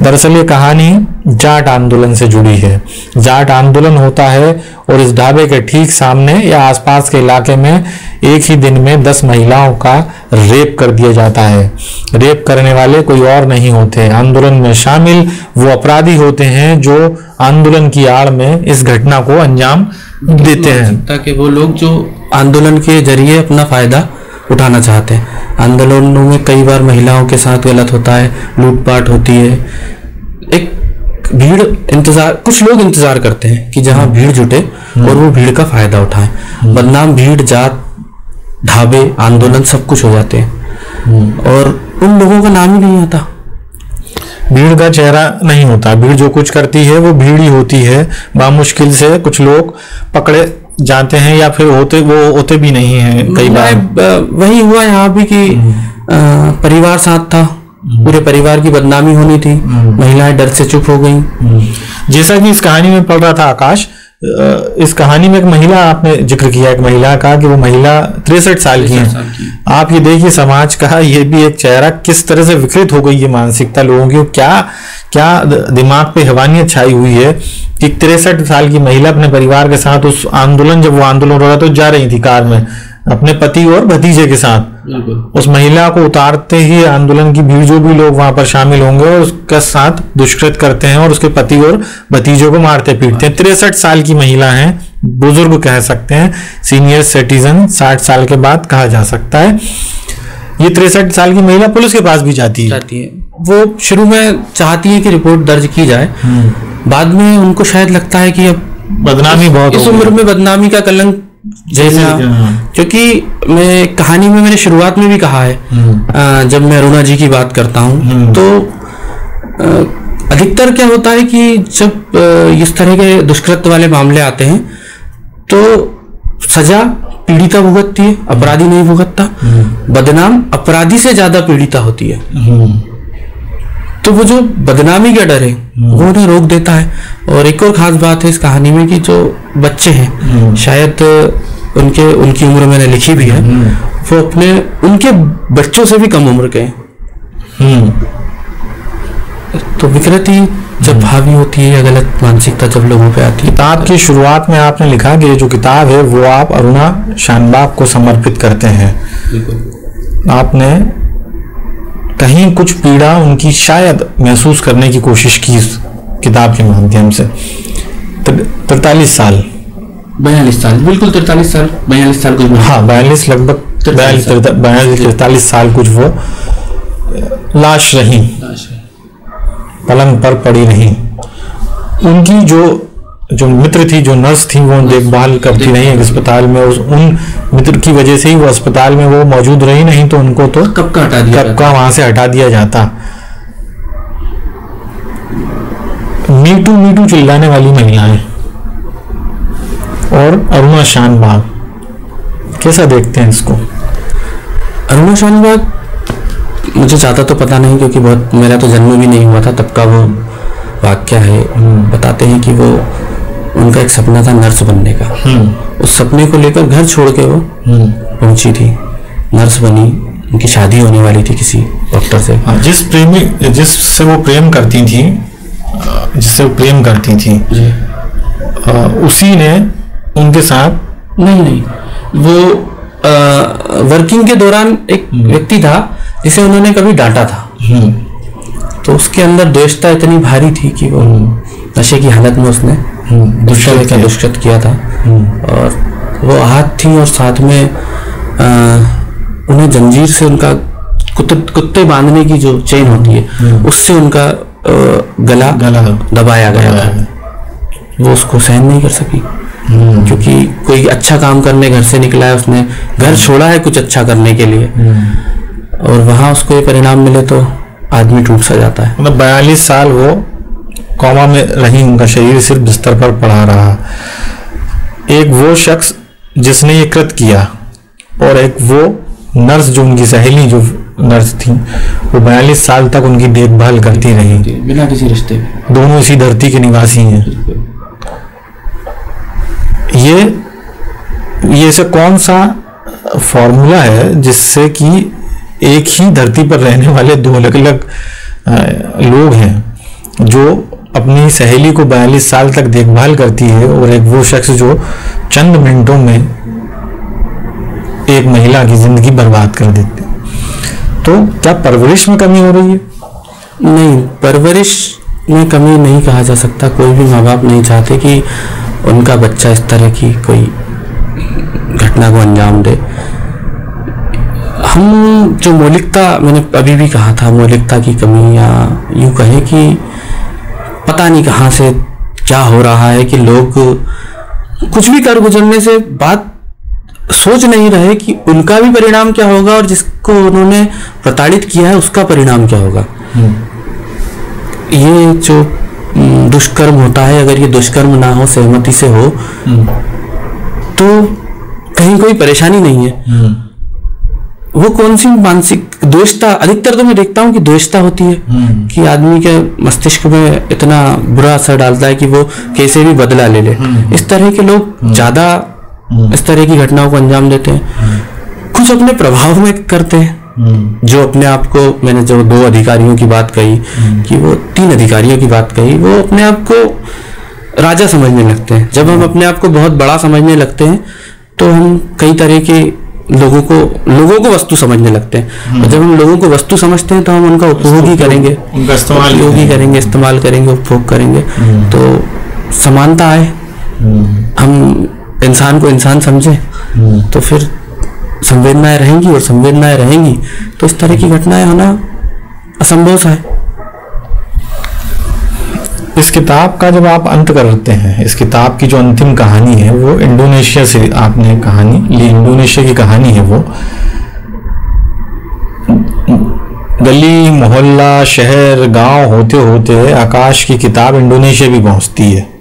दरअसल ये कहानी जाट आंदोलन से जुड़ी है। जाट आंदोलन होता है और इस ढाबे के ठीक सामने या आसपास के इलाके में एक ही दिन में 10 महिलाओं का रेप कर दिया जाता है। रेप करने वाले कोई और नहीं होते, आंदोलन में शामिल वो अपराधी होते हैं जो आंदोलन की आड़ में इस घटना को अंजाम देते हैं, ताकि वो लोग जो आंदोलन के जरिए अपना फायदा उठाना चाहते हैं। आंदोलनों में कई बार महिलाओं के साथ गलत होता है, लूटपाट होती है। एक भीड़ इंतजार, कुछ लोग इंतजार करते हैं कि जहां भीड़ जुटे और वो भीड़ का फायदा उठाएं। बदनाम भीड़, जात, ढाबे, आंदोलन सब कुछ हो जाते हैं और उन लोगों का नाम ही नहीं आता। भीड़ का चेहरा नहीं होता, भीड़ जो कुछ करती है वो भीड़ ही होती है। बामुश्किल से कुछ लोग पकड़े जाते हैं या फिर होते भी नहीं हैं कई बार। वही हुआ यहाँ भी कि परिवार साथ था, पूरे परिवार की बदनामी होनी थी, महिलाएं डर से चुप हो गई। जैसा कि इस कहानी में पढ़ रहा था आकाश, इस कहानी में एक महिला आपने जिक्र किया, एक महिला का कि वो महिला 63 साल की है। आप ये देखिए समाज का ये भी एक चेहरा, किस तरह से विकृत हो गई है मानसिकता लोगों की, क्या दिमाग पे हैवानियत छाई हुई है कि 63 साल की महिला अपने परिवार के साथ उस आंदोलन, जब वो आंदोलन हो रहा था तो जा रही थी कार में अपने पति और भतीजे के साथ। उस महिला को उतारते ही आंदोलन की भीड़, जो भी लोग वहां पर शामिल होंगे, और उसके साथ दुष्कृत करते हैं और उसके पति और भतीजों को मारते पीटते हैं। 63 साल की महिला है, बुजुर्ग कह सकते हैं, सीनियर सिटीजन 60 साल के बाद कहा जा सकता है। ये 63 साल की महिला पुलिस के पास भी जाती है। वो शुरू में चाहती है कि रिपोर्ट दर्ज की जाए, बाद में उनको शायद लगता है कि अब बदनामी बहुत, इस उम्र में बदनामी का कलंक जैसा, क्योंकि मैं कहानी में मैंने शुरुआत में भी कहा है, जब मैं अरुणा जी की बात करता हूँ तो अधिकतर क्या होता है कि जब इस तरह के दुष्कृत्य वाले मामले आते हैं तो सजा पीड़िता भुगतती है, अपराधी नहीं भुगतता। बदनाम अपराधी से ज्यादा पीड़िता होती है, तो वो जो बदनामी का डर है वो उन्हें रोक देता है। और एक और खास बात है इस कहानी में कि जो बच्चे हैं, शायद उनकी उम्र मैंने लिखी भी है, वो उनके बच्चों से भी कम उम्र के हैं। तो विकृति जब हावी होती है या गलत मानसिकता जब लोगों पे आती है। किताब की शुरुआत में आपने लिखा कि जो किताब है वो आप अरुणा शानबाग को समर्पित करते हैं। आपने कहीं कुछ पीड़ा उनकी शायद महसूस करने की कोशिश की इस किताब के माध्यम से। 43 साल, 42 साल, बिल्कुल 43 साल, 42 साल कुछ, हाँ 42, लगभग 43 साल कुछ वो लाश रही, पलंग पर पड़ी रही। उनकी जो मित्र थी, जो नर्स थी, वो देखभाल करती रही अस्पताल में। उन मित्र की वजह से ही वो अस्पताल में वो मौजूद रही, नहीं तो उनको तो कब का वहां से हटा दिया जाता। मीटू चिल्लाने वाली महिलाएं और अरुणा शानबाग, कैसा देखते हैं इसको? अरुणा शानबाग मुझे ज्यादा तो पता नहीं, क्योंकि बहुत, मेरा तो जन्म भी नहीं हुआ था तब का वो वाक्य है। बताते हैं कि वो, उनका एक सपना था नर्स बनने का। उस सपने को लेकर घर छोड़ के वो पहुंची थी, नर्स बनी, उनकी शादी होने वाली थी किसी डॉक्टर से। जिससे वो प्रेम करती थी उसी ने उनके साथ नहीं, वो वर्किंग के दौरान एक व्यक्ति था जिसे उन्होंने कभी डांटा था, तो उसके अंदर द्वेषता इतनी भारी थी कि वो नशे की हालत में उसने दुष्कृत किया था। और वो आहत थी और साथ में उन्हें जंजीर से, उनका कुत्ते बांधने की जो चेन होती है उससे उनका गला दबाया गया था। वो उसको सहन नहीं कर सकी, क्योंकि कोई अच्छा काम करने घर से निकला है, उसने घर छोड़ा है कुछ अच्छा करने के लिए, और वहां उसको ये परिणाम मिले तो आदमी टूट सा जाता है। मतलब 42 साल वो कोमा में रही, उनका शरीर सिर्फ बिस्तर पर पड़ा रहा। एक वो शख्स जिसने ये कृत्य किया और एक वो नर्स, जो उनकी सहेली जो नर्स थी, वो 42 साल तक उनकी देखभाल करती रही बिना किसी रिश्ते। दोनों इसी धरती के निवासी हैं। ये ऐसा कौन सा फॉर्मूला है जिससे कि एक ही धरती पर रहने वाले दो अलग अलग लोग हैं, जो अपनी सहेली को 42 साल तक देखभाल करती है, और एक वो शख्स जो चंद मिनटों में एक महिला की जिंदगी बर्बाद कर देते। तो क्या परवरिश में कमी हो रही है? नहीं, परवरिश में कमी नहीं कहा जा सकता। कोई भी माँ बाप नहीं चाहते कि उनका बच्चा इस तरह की कोई घटना को अंजाम दे। हम जो मौलिकता, मैंने अभी भी कहा था, मौलिकता की कमी, या यूं कहें कि पता नहीं कहाँ से क्या हो रहा है कि लोग कुछ भी कर गुजरने से बात सोच नहीं रहे कि उनका भी परिणाम क्या होगा और जिसको उन्होंने प्रताड़ित किया है उसका परिणाम क्या होगा। ये जो दुष्कर्म होता है, अगर ये दुष्कर्म ना हो, सहमति से हो, तो कहीं कोई परेशानी नहीं है। वो कौन सी मानसिक द्वेषता, अधिकतर तो मैं देखता हूँ कि द्वेषता होती है कि आदमी के मस्तिष्क में इतना बुरा असर डालता है कि वो कैसे भी बदला ले ले। इस तरह के लोग ज्यादा इस तरह की घटनाओं को अंजाम देते हैं। कुछ अपने प्रभाव में करते हैं, जो अपने आप को, मैंने जो 2 अधिकारियों की बात कही कि वो 3 अधिकारियों की बात कही, वो अपने आप को राजा समझने लगते हैं। जब हम अपने आप को बहुत बड़ा समझने लगते हैं तो हम कई तरह के लोगों को वस्तु समझने लगते हैं। और जब हम लोगों को वस्तु समझते हैं तो हम उनका उपभोग ही करेंगे, उनका इस्तेमाल इस्तेमाल करेंगे, उपभोग करेंगे। तो समानता आए, हम इंसान को इंसान समझे, तो फिर संवेदनाएं रहेंगी, और संवेदनाएं रहेंगी तो इस तरह की घटनाएं होना असंभव सा है। इस किताब का जब आप अंत करते हैं, इस किताब की जो अंतिम कहानी है वो इंडोनेशिया से आपने कहानी ली, इंडोनेशिया की कहानी है वो। गली मोहल्ला शहर गांव होते होते आकाश की किताब इंडोनेशिया भी पहुंचती है।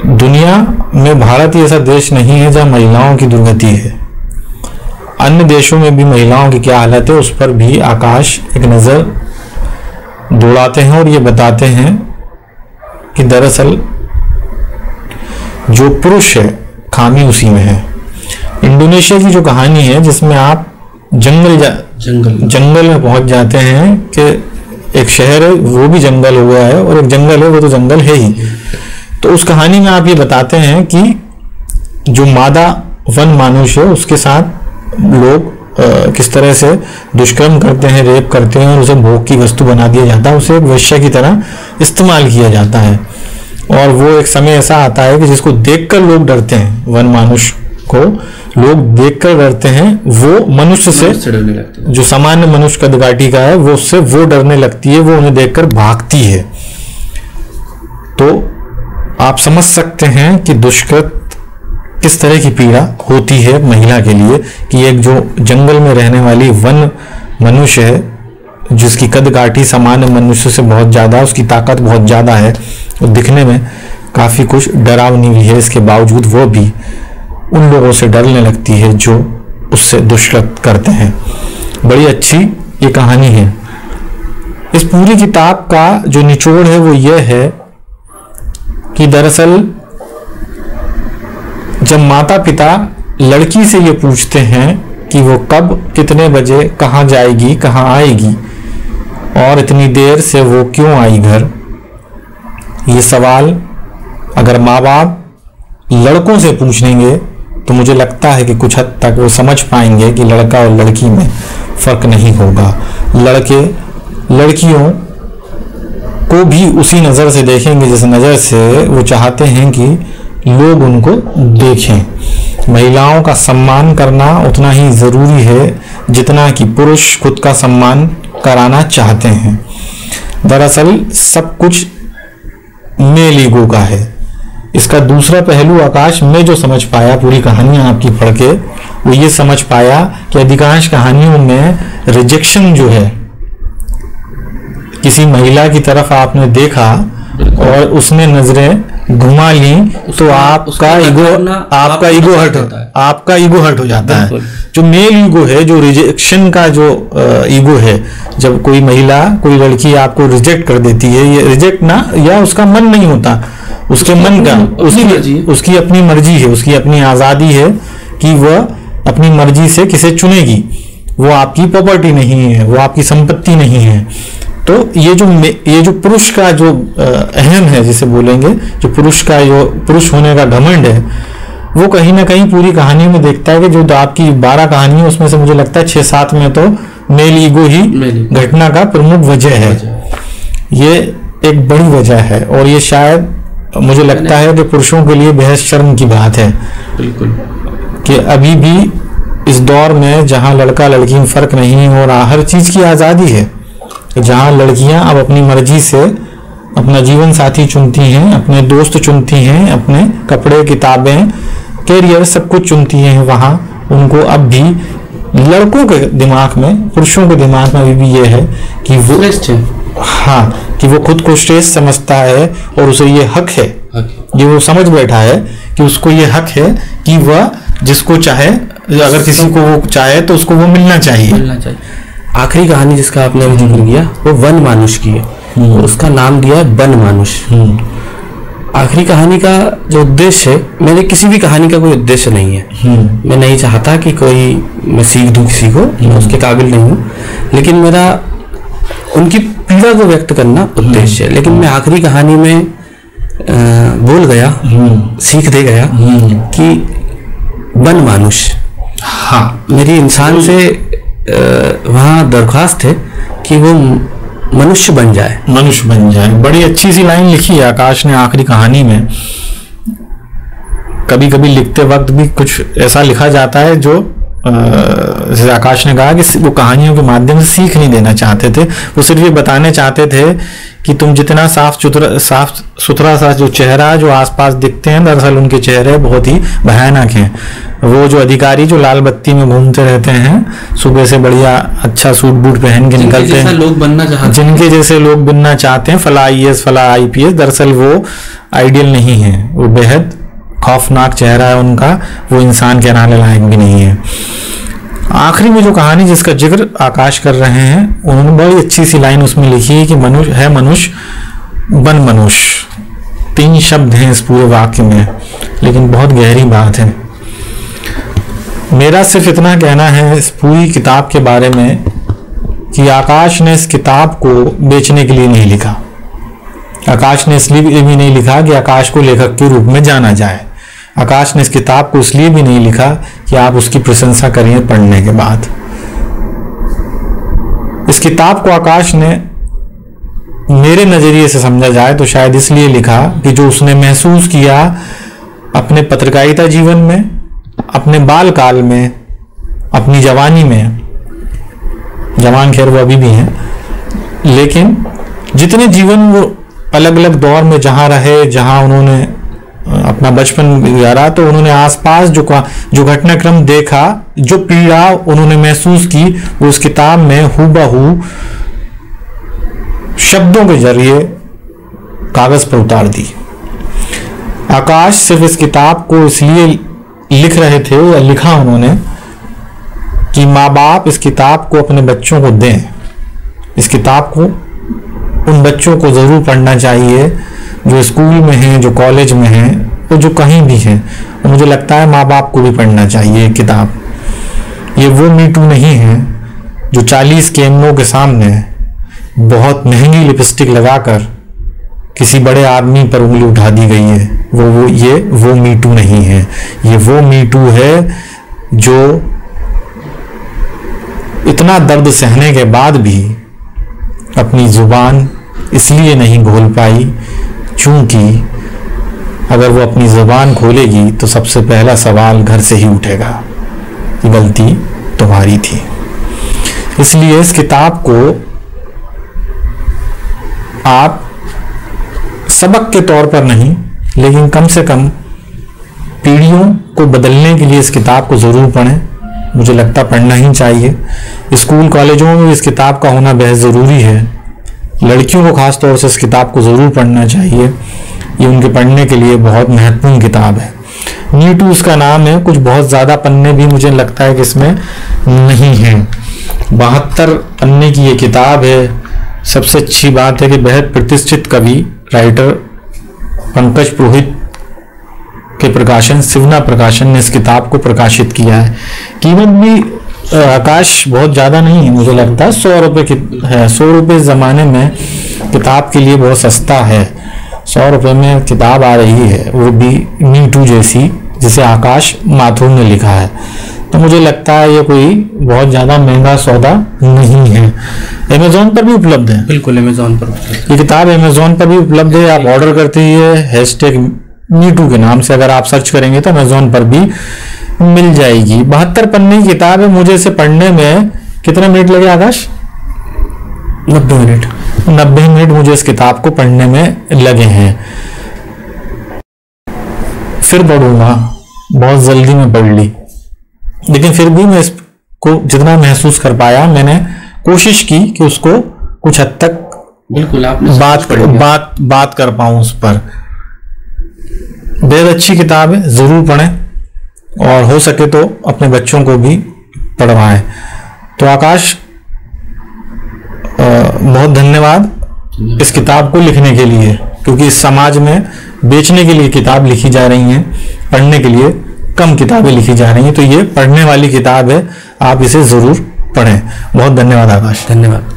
दुनिया में भारत ही ऐसा देश नहीं है जहां महिलाओं की दुर्गति है। अन्य देशों में भी महिलाओं की क्या हालत है उस पर भी आकाश एक नज़र दौड़ाते हैं और ये बताते हैं कि दरअसल जो पुरुष है खामी उसी में है। इंडोनेशिया की जो कहानी है जिसमें आप जंगल में पहुंच जाते हैं कि एक शहर है वो भी जंगल हुआ है और एक जंगल है वो तो जंगल है ही। तो उस कहानी में आप ये बताते हैं कि जो मादा वन मानुष है उसके साथ लोग किस तरह से दुष्कर्म करते हैं, रेप करते हैं और उसे भोग की वस्तु बना दिया जाता है, उसे एक वेश्या की तरह इस्तेमाल किया जाता है। और वो एक समय ऐसा आता है कि जिसको देखकर लोग डरते हैं, वन मानुष को लोग देखकर डरते हैं, वो मनुष्य से डरने लगते हैं। जो सामान्य मनुष्य कदकाठी का है वो उससे वो डरने लगती है, वो उन्हें देखकर भागती है। तो आप समझ सकते हैं कि दुष्कृत किस तरह की पीड़ा होती है महिला के लिए कि एक जो जंगल में रहने वाली वन मनुष्य है जिसकी कदकाठी सामान्य मनुष्य से बहुत ज़्यादा, उसकी ताकत बहुत ज़्यादा है, वो दिखने में काफ़ी कुछ डरावनी भी है, इसके बावजूद वो भी उन लोगों से डरने लगती है जो उससे दुष्कृत करते हैं। बड़ी अच्छी ये कहानी है। इस पूरी किताब का जो निचोड़ है वो ये है कि दरअसल जब माता पिता लड़की से ये पूछते हैं कि वो कब कितने बजे कहाँ जाएगी कहाँ आएगी और इतनी देर से वो क्यों आई घर, ये सवाल अगर माँ बाप लड़कों से पूछेंगे तो मुझे लगता है कि कुछ हद तक वो समझ पाएंगे कि लड़का और लड़की में फर्क नहीं होगा। लड़के लड़कियों को भी उसी नज़र से देखेंगे जिस नज़र से वो चाहते हैं कि लोग उनको देखें। महिलाओं का सम्मान करना उतना ही ज़रूरी है जितना कि पुरुष खुद का सम्मान कराना चाहते हैं। दरअसल सब कुछ मेल ईगो का है। इसका दूसरा पहलू आकाश में जो समझ पाया पूरी कहानियां आपकी पढ़ के, वो ये समझ पाया कि अधिकांश कहानियों में रिजेक्शन जो है, किसी महिला की तरफ आपने देखा और उसने नजरें घुमा ली तो आपका ईगो हर्ट हो जाता है। जो मेल ईगो है, जो रिजेक्शन का जो ईगो है, जब कोई महिला कोई लड़की आपको रिजेक्ट कर देती है, ये रिजेक्ट ना या उसका मन नहीं होता, उसके मन का उसकी अपनी मर्जी है, उसकी अपनी आज़ादी है कि वह अपनी मर्जी से किसे चुनेगी। वो आपकी प्रॉपर्टी नहीं है, वो आपकी संपत्ति नहीं है। तो ये जो पुरुष का जो अहम है जिसे बोलेंगे, जो पुरुष होने का घमंड है, वो कहीं ना कहीं पूरी कहानी में देखता है कि जो आपकी 12 कहानी है उसमें से मुझे लगता है 6-7 में तो मेल ईगो ही घटना का प्रमुख वजह है। ये एक बड़ी वजह है और ये शायद मुझे लगता है कि पुरुषों के लिए बेहद शर्म की बात है। बिल्कुल कि अभी भी इस दौर में जहां लड़का लड़की में फर्क नहीं और हर चीज की आज़ादी है, जहां लड़कियां अब अपनी मर्जी से अपना जीवन साथी चुनती हैं, अपने दोस्त चुनती हैं, अपने कपड़े, किताबें, कैरियर सब कुछ चुनती हैं, वहां उनको अब भी लड़कों के दिमाग में, पुरुषों के दिमाग में अभी भी ये है कि वो हाँ, कि वो खुद को श्रेष्ठ समझता है और उसे ये हक है, ये वो समझ बैठा है कि उसको ये हक है कि वह जिसको चाहे, अगर किसी को वो चाहे तो उसको वो मिलना चाहिए। आखिरी कहानी जिसका आपने अभी जिक्र किया वो वन मानुष की है, और उसका नाम दिया है वन मानुष। आखिरी कहानी का जो उद्देश्य है, मेरे किसी भी कहानी का कोई उद्देश्य नहीं है, मैं नहीं चाहता कि कोई मैं सीख दूं किसी को, मैं उसके काबिल नहीं हूँ, लेकिन मेरा उनकी पीड़ा को व्यक्त करना उद्देश्य है। लेकिन मैं आखिरी कहानी में बोल गया, सीख दे गया कि वन मानुष, हाँ, मेरी इंसान से वहाँ दरख्वास्त है कि वो मनुष्य बन जाए, मनुष्य बन जाए। बड़ी अच्छी सी लाइन लिखी है आकाश ने आखिरी कहानी में। कभी कभी लिखते वक्त भी कुछ ऐसा लिखा जाता है जो जैसे आकाश ने कहा कि वो कहानियों के माध्यम से सीख नहीं देना चाहते थे, वो सिर्फ ये बताने चाहते थे कि तुम जितना साफ सुथरा सा जो चेहरा जो आसपास दिखते हैं, दरअसल उनके चेहरे बहुत ही भयानक हैं। वो जो अधिकारी जो लाल बत्ती में घूमते रहते हैं, सुबह से बढ़िया अच्छा सूट बूट पहन के निकलते हैं, लोग बनना चाहते हैं, जिनके जैसे लोग बनना चाहते हैं, फला IAS फला IPS, दरअसल वो आइडियल नहीं है, वो बेहद खौफनाक चेहरा है उनका, वो इंसान कहलाने लायक भी नहीं है। आखिरी में जो कहानी जिसका जिक्र आकाश कर रहे हैं, उन्होंने बड़ी अच्छी सी लाइन उसमें लिखी है कि मनुष्य है मनुष्य बन मनुष्य। 3 शब्द हैं इस पूरे वाक्य में, लेकिन बहुत गहरी बात है। मेरा सिर्फ इतना कहना है इस पूरी किताब के बारे में कि आकाश ने इस किताब को बेचने के लिए नहीं लिखा। आकाश ने इसलिए भी नहीं लिखा कि आकाश को लेखक के रूप में जाना जाए। आकाश ने इस किताब को इसलिए भी नहीं लिखा कि आप उसकी प्रशंसा करिए पढ़ने के बाद। इस किताब को आकाश ने मेरे नजरिए से समझा जाए तो शायद इसलिए लिखा कि जो उसने महसूस किया अपने पत्रकारिता जीवन में, अपने बाल काल में, अपनी जवानी में, जवान खैर वो अभी भी हैं, लेकिन जितने जीवन वो अलग अलग दौर में जहां रहे, जहां उन्होंने अपना बचपन गुजारा, तो उन्होंने आसपास जो घटनाक्रम देखा, जो पीड़ा उन्होंने महसूस की, वो उस किताब में हूबहू शब्दों के जरिए कागज पर उतार दी। आकाश सिर्फ इस किताब को इसलिए लिख रहे थे या लिखा उन्होंने कि माँ बाप इस किताब को अपने बच्चों को दें। इस किताब को उन बच्चों को जरूर पढ़ना चाहिए जो स्कूल में हैं, जो कॉलेज में हैं, और जो कहीं भी हैं। और मुझे लगता है माँ बाप को भी पढ़ना चाहिए ये किताब। ये वो मीटू नहीं है जो 40 कैमरों के सामने बहुत महंगी लिपस्टिक लगाकर किसी बड़े आदमी पर उंगली उठा दी गई है। ये वो मीटू नहीं है। ये वो मीटू है जो इतना दर्द सहने के बाद भी अपनी जुबान इसलिए नहीं खोल पाई क्योंकि अगर वो अपनी जुबान खोलेगी तो सबसे पहला सवाल घर से ही उठेगा, गलती तुम्हारी थी। इसलिए इस किताब को आप सबक के तौर पर नहीं, लेकिन कम से कम पीढ़ियों को बदलने के लिए इस किताब को ज़रूर पढ़ें। मुझे लगता पढ़ना ही चाहिए। स्कूल कॉलेजों में इस किताब का होना बेहद ज़रूरी है। लड़कियों को खास तौर से इस किताब को ज़रूर पढ़ना चाहिए। ये उनके पढ़ने के लिए बहुत महत्वपूर्ण किताब है। मीटू इसका नाम है, कुछ बहुत ज़्यादा पन्ने भी मुझे लगता है कि इसमें नहीं हैं। 72 पन्ने की ये किताब है। सबसे अच्छी बात है कि बेहद प्रतिष्ठित कवि राइटर पंकज पुरोहित के प्रकाशन सिवना प्रकाशन ने इस किताब को प्रकाशित किया है। कीमत भी आकाश बहुत ज़्यादा नहीं है, मुझे लगता है 100 रुपये की है। 100 रुपये इस ज़माने में किताब के लिए बहुत सस्ता है। 100 रुपये में किताब आ रही है, वो भी मीटू जैसी, जिसे आकाश माथुर ने लिखा है। तो मुझे लगता है ये कोई बहुत ज़्यादा महंगा सौदा नहीं है। अमेज़ॉन पर भी उपलब्ध है। बिल्कुल, अमेज़ॉन पर ये किताब अमेज़ॉन पर भी उपलब्ध है। आप ऑर्डर करते ही #मीटू के नाम से अगर आप सर्च करेंगे तो अमेज़ॉन पर भी मिल जाएगी। 72 पन्ने की किताब है। मुझे इसे पढ़ने में कितने मिनट लगे आकाश? 90 मिनट। 90 मिनट मुझे इस किताब को पढ़ने में लगे हैं। फिर पढ़ूंगा, बहुत जल्दी में पढ़ ली, लेकिन फिर भी मैं इसको जितना महसूस कर पाया, मैंने कोशिश की कि उसको कुछ हद तक बिल्कुल आपने बात कर पाऊं उस पर। बेहद अच्छी किताब है, जरूर पढ़ें और हो सके तो अपने बच्चों को भी पढ़वाएं। तो आकाश, बहुत धन्यवाद इस किताब को लिखने के लिए, क्योंकि इस समाज में बेचने के लिए किताब लिखी जा रही हैं, पढ़ने के लिए कम किताबें लिखी जा रही हैं। तो ये पढ़ने वाली किताब है, आप इसे जरूर पढ़ें। बहुत धन्यवाद आकाश। धन्यवाद।